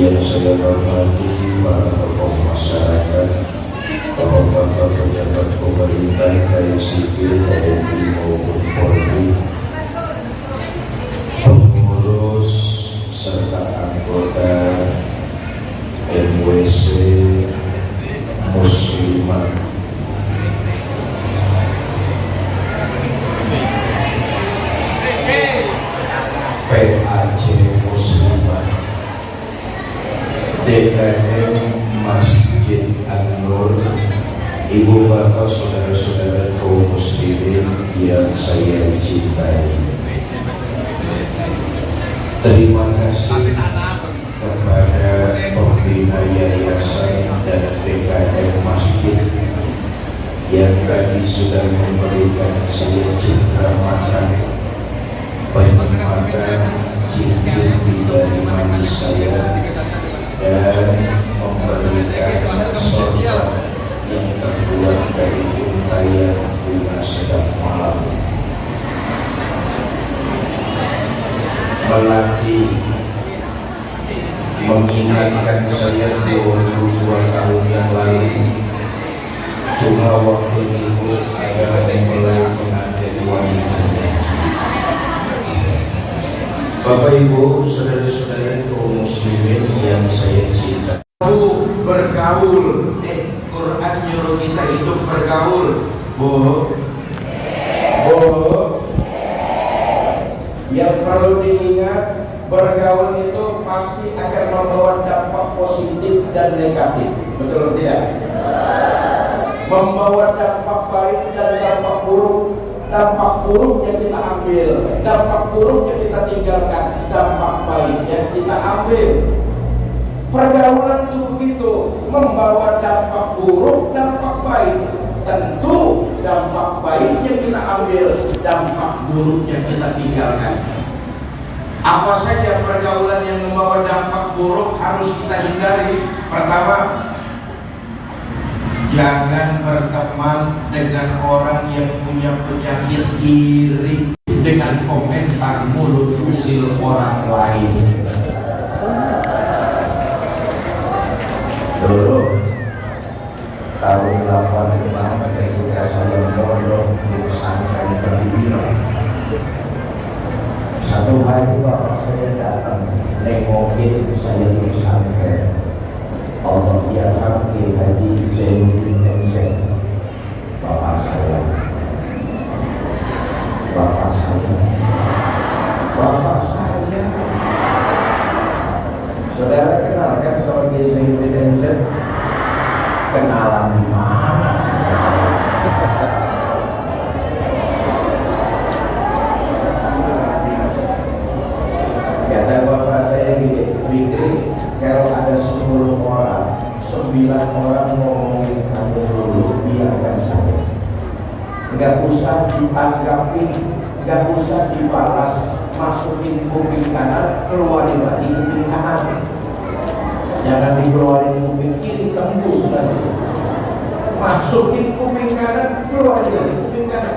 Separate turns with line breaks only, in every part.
Yang saya hormati para tokoh masyarakat, tokoh-tokoh pejabat pemerintah baik sipil, TNI maupun Polri, pengurus serta anggota MWC Muslimat PAJ Muslimat DKM Masjid An-Nur, ibu bapak saudara-saudara kaum muslimin yang saya cintai, terima kasih kepada pembina yayasan dan DKM Masjid yang tadi sudah memberikan saya cindera mata, penyematan cincin di jari manis saya, dan memberikan sorban yang terbuat dari untayan bunga sedap malam, melatih mengingatkan saya 22 tahun yang lalu. Cuma waktu itu ada mempelai pengantin wanitanya. Bapak Ibu, saudara-saudara kaum muslimin yang saya cinta, bergaul. Quran nyuruh kita itu bergaul. Yang perlu diingat, bergaul itu pasti akan membawa dampak positif dan negatif. Betul atau tidak? Membawa dampak baik dan dampak buruk. Dampak buruknya kita ambil, dampak buruknya kita tinggalkan, dampak baiknya kita ambil. Pergaulan itu begitu, membawa dampak buruk, dampak baik. Tentu dampak baiknya kita ambil, dampak buruknya kita tinggalkan. Apa saja pergaulan yang membawa dampak buruk harus kita hindari. Pertama, jangan berteman dengan orang yang punya penyakit iri dengan komentar mulut usil orang lain. Dulu tahun 85 ketika saya mondok di pesantren Berdiri, satu hari bapak saya datang nengokin saya di pesantren. Allah diangkat ke Haji Zainuddin MC, bapak saya. Saudara kenal kan sama Haji Zainuddin MC? Kenalan di mana? Kata bapak saya gini, Fikri, kalau ada 10 orang, 9 orang ngomongin kamu dulu, biarkan saja. Gak usah ditanggapi, gak usah dibalas. Masukin kuping kanan, keluarin lagi kuping kanan. Jangan dikeluarin kuping kiri, tembus lagi. Masukin kuping kanan, keluarin lagi kuping kanan.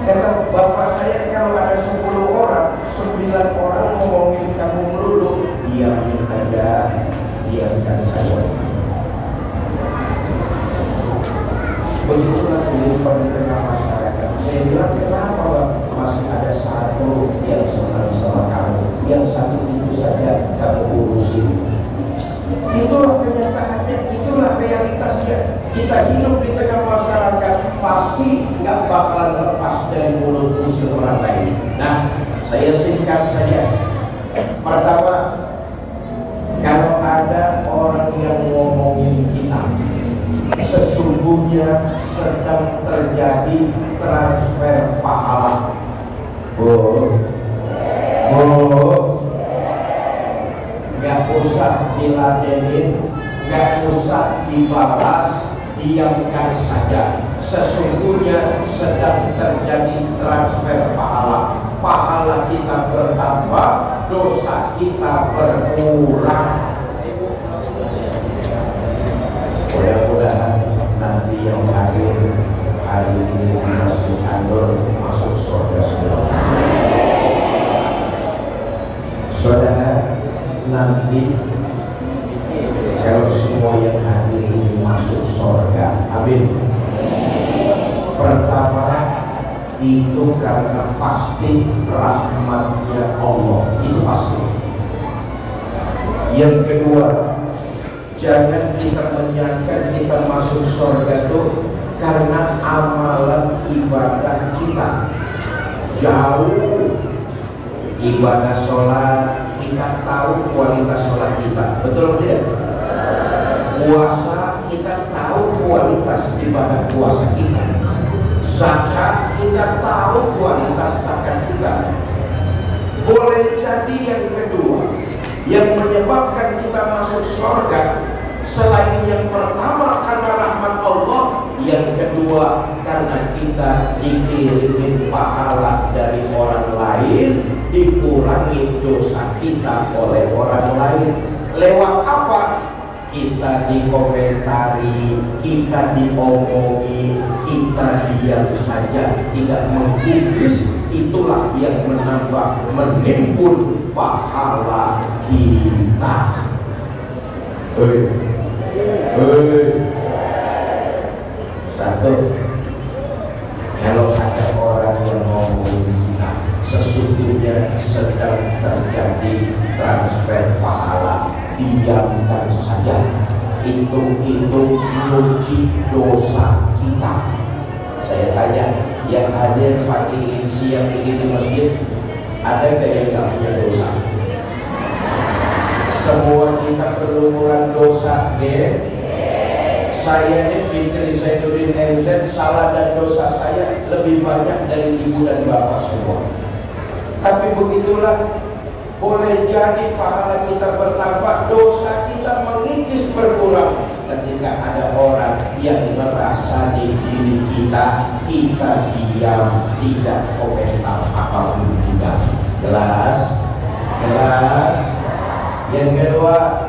Kata bapak saya, kalau ada 10 orang, 9 orang ngomongin kamu melulu, diamin aja, diamkan saja. Begitulah kehidupan di tengah masyarakat. Saya bilang, kenapa masih ada satu yang senang sama kamu, yang satu itu saja kamu urusin? Itulah kenyataannya, itulah realitasnya. Kita hidup di tengah masyarakat, pasti nggak bakalan lepas dari mulut usil orang lain. Nah, saya singkat saja. Pertama, kalau ada orang yang ngomongin kita, sesungguhnya sedang terjadi transfer pahala. Gak usah diladenin, gak usah dibalas, diamkan saja. Sesungguhnya sedang terjadi transfer pahala. Pahala kita bertambah, dosa kita berkurang. Mudah-mudahan nanti yang hadir hari ini di Masjid An-Nur masuk surga semua. Saudara, nanti kalau semua yang hadir ini masuk surga. Amin. Pertama, itu karena pasti rahmatnya Allah, itu pasti. Yang kedua, jangan kita menyangka kita masuk surga itu karena amalan ibadah kita. Jauh. Ibadah sholat, kita tahu kualitas sholat kita, betul atau tidak? Puasa, kita tahu kualitas ibadah puasa kita. Zakat, kita tahu kualitas zakat kita. Boleh jadi yang kedua yang menyebabkan kita masuk surga, selain yang pertama karena rahmat Allah, yang kedua karena kita dikirimin pahala dari orang lain, dikurangi dosa kita oleh orang lain. Lewat apa? Kita dikomentari, kita diomongi, kita diam saja, tidak menggubris. Itulah yang menambah menimbun pahala kita. Satu, kalau ada orang yang ngomongin kita, sesungguhnya sedang terjadi transfer pahala, diamkan saja. Hitung-hitung nyuci dosa kita. Saya tanya, yang hadir pagi ini, siang ini di masjid, ada gak yang gak punya dosa? Semua kita berlumuran dosa, ya? Saya ini Fitri Zainuddin MZ, salah dan dosa saya lebih banyak dari ibu dan bapak semua. Tapi begitulah, boleh jadi pahala kita bertambah, dosa kita mengikis berkurang. Ketika ada orang yang merasa di diri kita, kita diam, tidak komentar apapun juga. Jelas? Jelas? Yang kedua,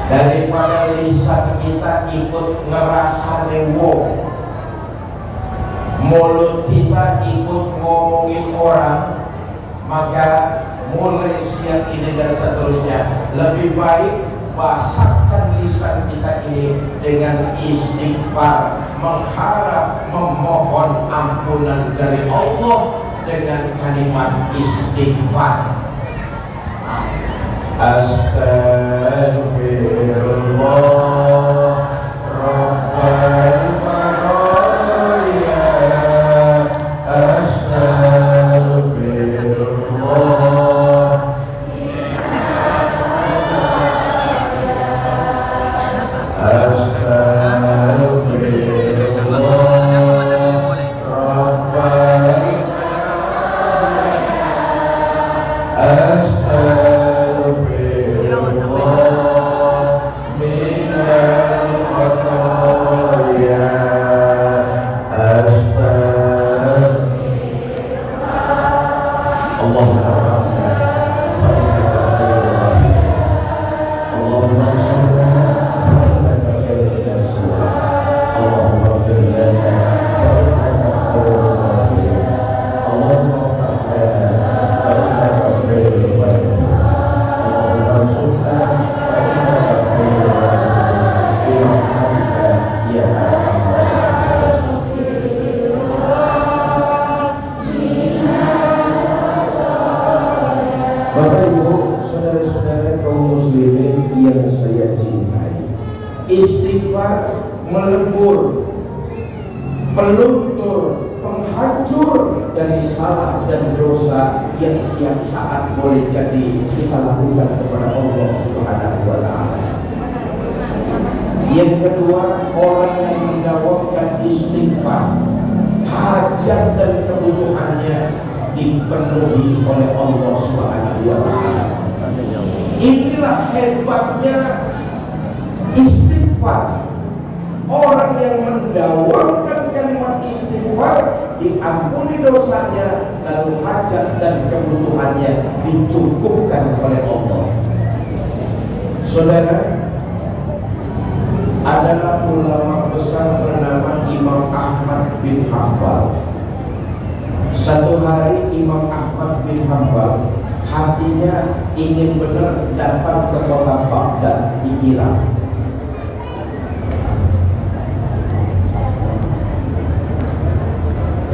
daripada lisan kita ikut ngerasa rewo, mulut kita ikut ngomongin orang, maka mulai siang ini dan seterusnya lebih baik basahkan lisan kita ini dengan istighfar, mengharap, memohon ampunan dari Allah dengan kalimat istighfar. Astaghfirullah Rabbal baraya, astaghfirullah. Bapak Ibu, saudara-saudara kaum muslimin yang saya cintai, istighfar melebur, peluntur, penghancur dari salah dan dosa yang tiap saat boleh jadi kita lakukan kepada Allah Subhanahu wa Ta'ala. Yang kedua, orang yang mendawamkan istighfar, hajat dan kebutuhannya dipenuhi oleh Allah Subhanahu wa Ta'ala. Inilah hebatnya istighfar. Orang yang mendawamkan kalimat istighfar, diampuni dosanya, lalu hajat dan kebutuhannya dicukupkan oleh Allah. Saudara, adalah ulama besar bernama Imam Ahmad bin Hanbal. Satu hari Imam Ahmad bin Hanbal hatinya saya ingin benar datang ke kota Baghdad di Irak.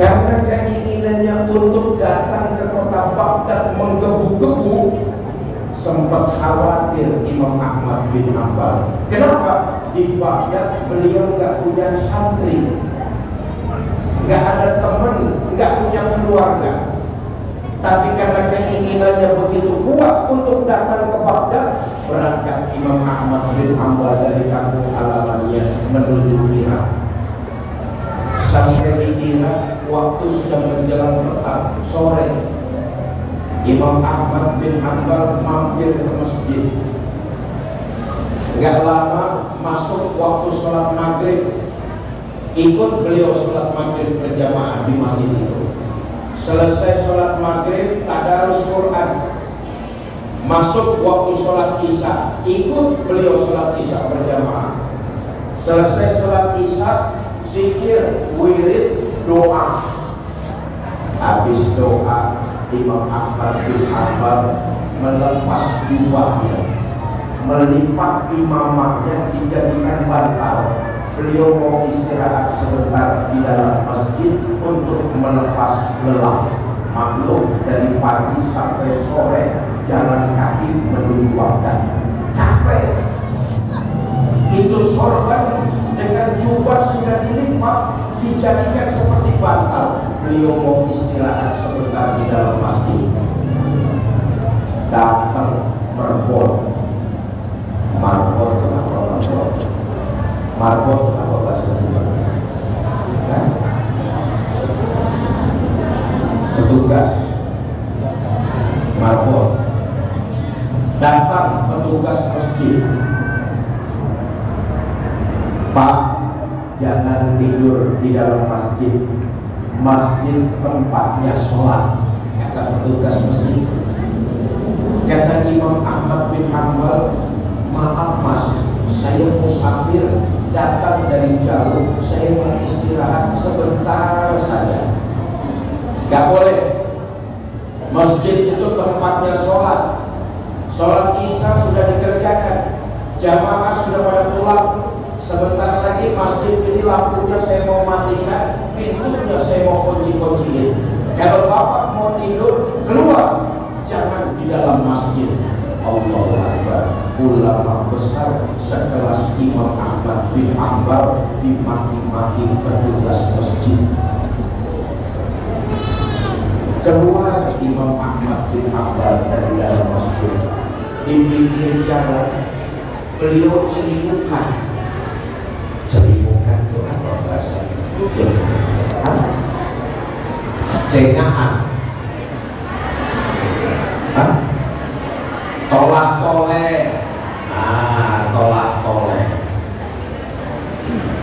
Karena keinginannya untuk datang ke kota Baghdad menggebu-gebu, sempat khawatir Imam Ahmad bin Hanbal. Kenapa? Di Baghdad beliau nggak punya santri, nggak ada teman, nggak punya keluarga. Tapi karena keinginannya begitu kuat untuk datang ke Baghdad, berangkat Imam Ahmad bin Hanbal dari kampung halamannya menuju Irak. Sampai di Irak, waktu sudah menjelang petang, sore. Imam Ahmad bin Hanbal mampir ke masjid. Gak lama masuk waktu sholat maghrib, ikut beliau sholat maghrib berjamaah di masjid itu. Selesai sholat maghrib, tadarus Quran. Masuk waktu sholat isya, ikut beliau sholat isya berjamaah. Selesai sholat isya, zikir, wirid, doa. Habis doa, Imam Ahmad bin Hanbal melepas jubahnya, melipat imamahnya dijadikan bantal. Beliau mau istirahat sebentar di dalam masjid untuk melepas lelah. Maklum, dari pagi sampai sore jalan kaki menuju Baghdad, capek. Itu sorban dengan jubah sudah dilipat, dijadikan seperti bantal. Beliau mau istirahat sebentar di dalam masjid. Datang marbot. Marbot kenapa marbot? Marbot apa bahasa Jepang? Petugas marbot. Datang petugas masjid. Pak, jangan tidur di dalam masjid. Masjid tempatnya sholat, kata petugas masjid. Kata Imam Ahmad bin Hanbal, maaf mas, saya musafir, datang dari jauh, saya mau istirahat sebentar saja. Gak boleh. Masjid itu tempatnya sholat. Sholat isya sudah dikerjakan, jamaah sudah pada pulang. Sebentar lagi masjid ini lampunya saya mau matikan, pintunya saya mau kunci-kunciin. Kalau bapak mau tidur, keluar, jangan di dalam masjid. Allahu Akbar. Ulama besar sekelas Imam Ahmad bin Hanbal dimaki-maki petugas masjid. Keluar Imam Ahmad bin Hanbal dari dalam masjid. Di pinggir jalan beliau celimukan. Celimukan itu apa bahasa? Cengahan. Tolak-toleh. Tolak-toleh.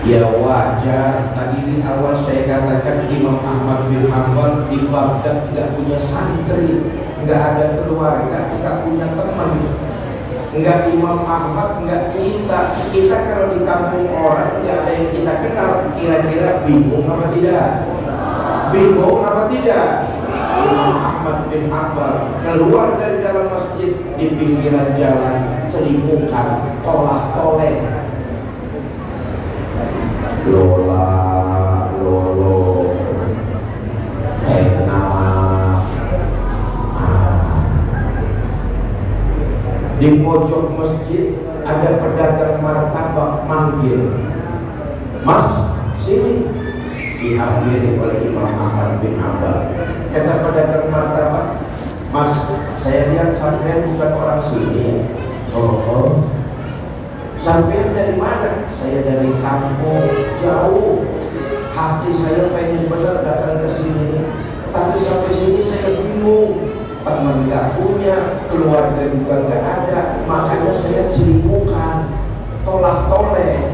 Ya wajar. Tadi di awal saya katakan Imam Ahmad bin Hanbal di Baghdad nggak punya santri, nggak ada keluarga, nggak punya teman. Enggak Imam Ahmad, enggak kita. Kita kalau di kampung orang enggak ada yang kita kenal, kira-kira bingung apa tidak? Bingung apa tidak? Imam Ahmad bin Hanbal keluar dari dalam masjid, di pinggiran jalan celimukan, tolak-toleh. Lola, lolo, enak. Di pojok masjid ada pedagang martabak manggil, mas sini, dihampiri oleh Imam Ahmad bin Hanbal. Kata pedagang martabak, mas saya lihat sampean bukan orang sini. Oh, sampean dari mana? Saya dari kampung jauh. Hati saya pengen benar datang ke sini, tapi sampai sini saya bingung. Teman gak punya, keluarga juga gak ada, makanya saya celimukan, tolak-toleh.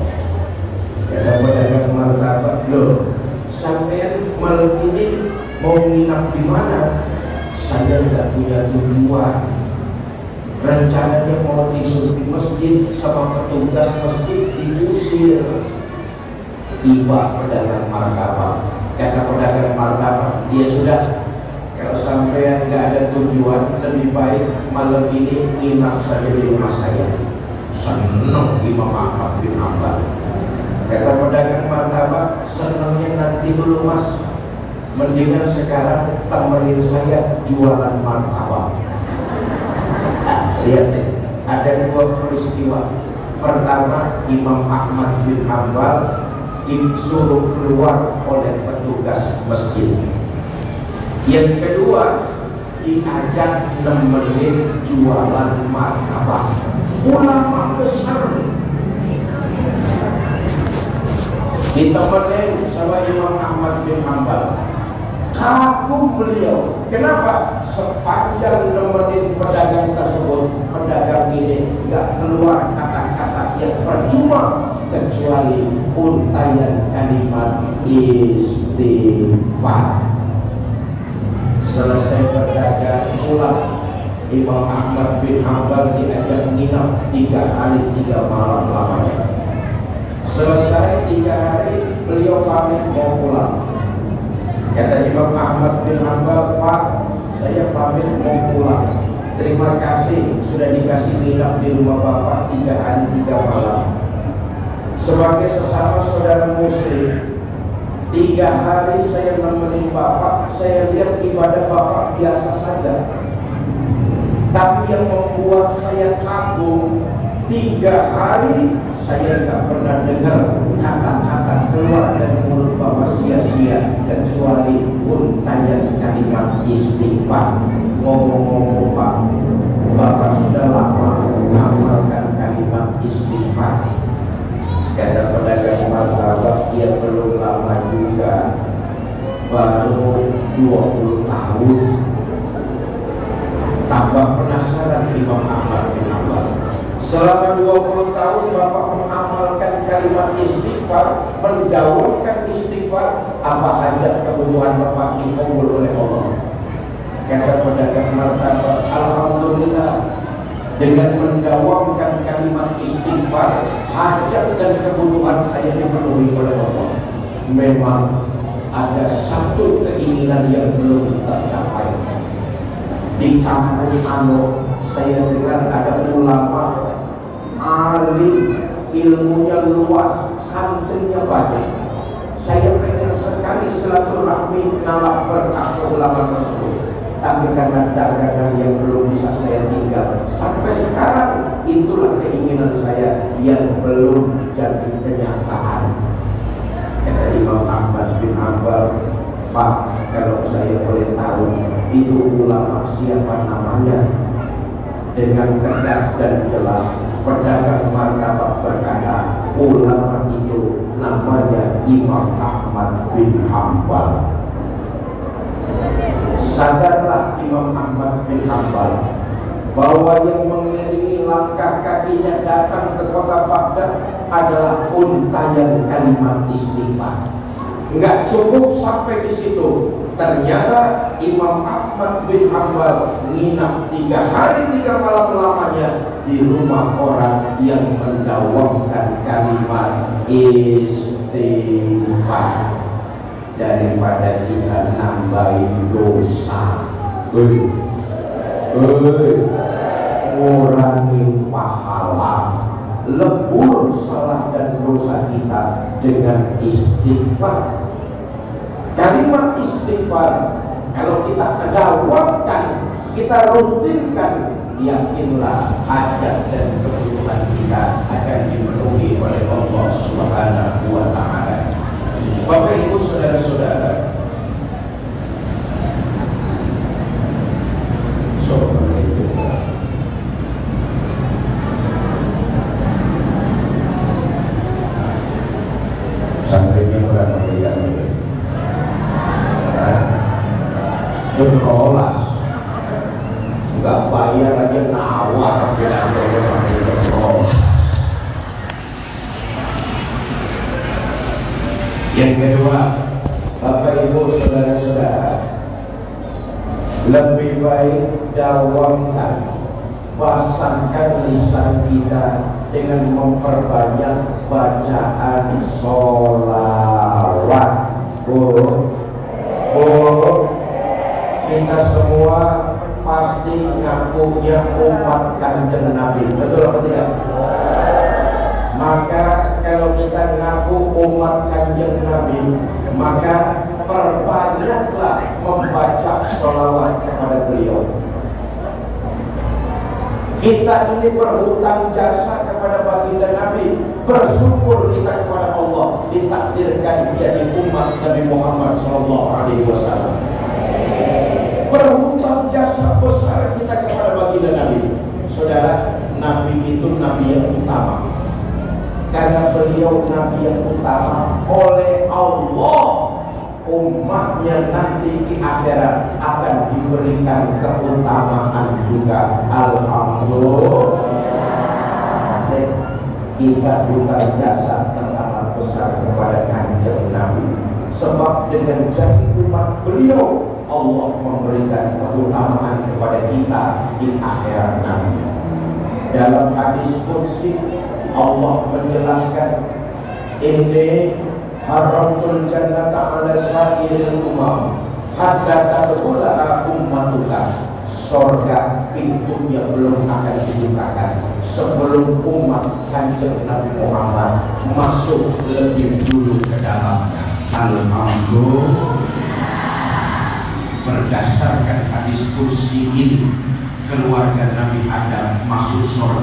Kata pedagang martabak, loh, sampean malam ini mau nginap di mana? Saya gak punya tujuan. Rencananya mau tidur di masjid, sama petugas masjid diusir. Tiba pedagang martabak. Kata pedagang martabak, dia sudah. Kalau sampai nggak ada tujuan, lebih baik malam ini inap saja di rumah saya. Senang Imam Ahmad bin Hanbal. Kata pedagang martabak, senangnya nanti dulu mas, mendingan sekarang temenin saya jualan martabak. Lihat deh, ada dua peristiwa. Pertama, Imam Ahmad bin Hanbal disuruh keluar oleh petugas masjid. Yang kedua, diajak nemenin jualan martabak. Ulama besar ditemenin sama Imam Ahmad bin Hanbal. Kagum beliau. Kenapa? Sepanjang nemenin pedagang tersebut, pedagang ini nggak keluar kata-kata yang percuma kecuali untayan kalimat istighfar. Selesai berdagang pulang, Imam Ahmad bin Hanbal diajak nginap 3 hari 3 malam lamanya. Selesai 3 hari, beliau pamit mau pulang. Kata Imam Ahmad bin Hanbal, Pak, saya pamit mau pulang. Terima kasih sudah dikasih nginap di rumah Bapak 3 hari 3 malam. Sebagai sesama saudara muslim, 3 hari saya nemenin Bapak, saya lihat ibadah Bapak biasa saja. Tapi yang membuat saya kagum, 3 hari saya tidak pernah dengar kata-kata keluar dari mulut Bapak sia-sia kecuali untayan kalimat istighfar. Ngomong-ngomong Pak, Bapak sudah lama mengamalkan kalimat istighfar. Kata pedagang martabak, dia belum lama juga, baru 20 tahun. Tambah penasaran Imam Ahmad bin Hanbal. Selama 20 tahun Bapak mengamalkan kalimat istighfar, mendawakan istighfar, apa hajat kebutuhan Bapak dikabul oleh Allah? Kata pedagang martabak, alhamdulillah, dengan mendawamkan kalimat istighfar, hajat dan kebutuhan saya dipenuhi oleh Allah. Memang ada satu keinginan yang belum tercapai. Di kampung Ano, saya dengar ada ulama alim, ilmunya luas, santrinya banyak. Saya pengen sekali silaturahmi ngalap berkah ke ulama tersebut, tapi karena dagangan yang belum bisa saya tinggal sampai sekarang, itulah keinginan saya yang belum jadi kenyataan. Kata Imam Ahmad bin Hanbal, Pak, kalau saya boleh tahu itu ulama siapa namanya? Dengan tegas dan jelas pedagang martabak berkata, ulama itu namanya Imam Ahmad bin Hanbal. Sadarlah Imam Ahmad bin Hanbal bahwa yang mengiringi langkah kakinya datang ke kota Baghdad adalah untayan kalimat istighfar. Enggak cukup sampai di situ. Ternyata Imam Ahmad bin Hanbal nginap 3 hari 3 malam lamanya di rumah orang yang mendawamkan kalimat istighfar. Daripada kita nambahin dosa, ngurangi pahala, lebur salah dan dosa kita dengan istighfar. Kalimat istighfar kalau kita dawamkan, kita rutinkan, yakinlah hajat dan kebutuhan kita akan dipenuhi oleh Allah Subhanahu wa Ta'ala. Bapak Ibu saudara-saudara, sampainya berapa miliar? Jemrolas, nggak bayar aja nawar, tidak perlu sampai jemrolas. Yang kedua, Bapak Ibu saudara-saudara, lebih baik dawamkan, basahkan lisan kita dengan memperbanyak bacaan sholawat. Kita semua pasti ngakunya umat Kanjeng Nabi, betul apa tidak? Maka kalau kita ngaku umat Kanjeng Nabi, maka perbanyaklah membaca sholawat kepada beliau. Kita ini berhutang jasa kepada baginda Nabi. Bersyukur kita kepada Allah ditakdirkan menjadi umat Nabi Muhammad SAW. Berhutang jasa besar kita kepada baginda Nabi. Saudara, Nabi itu Nabi yang utama. Karena beliau Nabi yang utama, oleh Allah umatnya nanti di akhirat akan diberikan keutamaan juga. Alhamdulillah. Kita hutang jasa teramat besar kepada Kanjeng Nabi, sebab dengan jadi umat beliau Allah memberikan keutamaan kepada kita di akhirat nanti. Dalam hadis qudsi Allah menjelaskan, ini haramtul jannata ala sa'iril umam hatta tadkhulaha ummatuka. Surga pintunya belum akan dibukakan sebelum umat Kanjeng Nabi Muhammad masuk lebih dulu ke dalamnya. Alhamdulillah. Berdasarkan hadis kursi ini, keluarga Nabi Adam masuk surga